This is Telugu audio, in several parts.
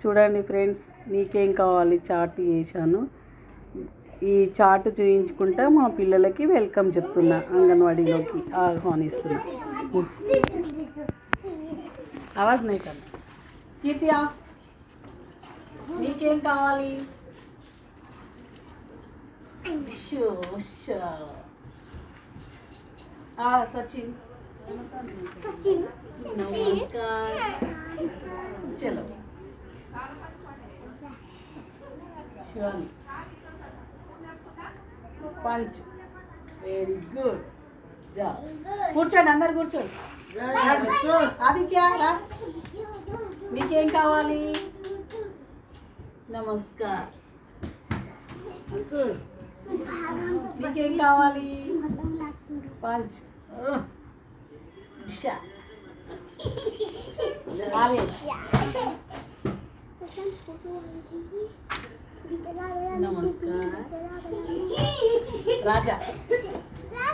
చూడండి ఫ్రెండ్స్, నీకేం కావాలి చాట్ చేశాను. ఈ చాట్ చూయించుకుంటా మా పిల్లలకి వెల్కమ్ చెప్తున్నా, అంగన్వాడీలోకి ఆహ్వానిస్తున్నా. ఆవాజ్ नहीं करना. కీర్తియా, నీకేం కావాలి? సచిన్ नमस्कार. चलो शिवानी पंच. Very good. जा కూర్చోండి, అందరు కూర్చోండి. ఆదిత్య రా, నీకేం కావాలి? నమస్కార్. నీకేం కావాలి? పంచ్. ఉషా. नमस्कार. राजा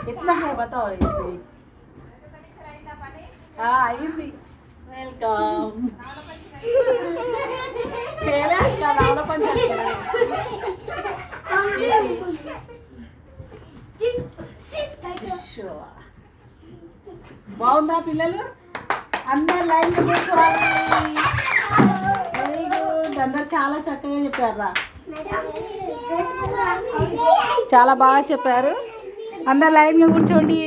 कितना है बताओ इसमें. अయింది. వెల్కమ్. చేయలే ఇంకా రావల పని చేయాలి. బాగుందా పిల్లలు? అందరు లైన్ కూర్చోవాలి. Very good. అందరు చాలా చక్కగా చెప్పారా? చాలా బాగా చెప్పారు. అందరు లైన్గా కూర్చోండి.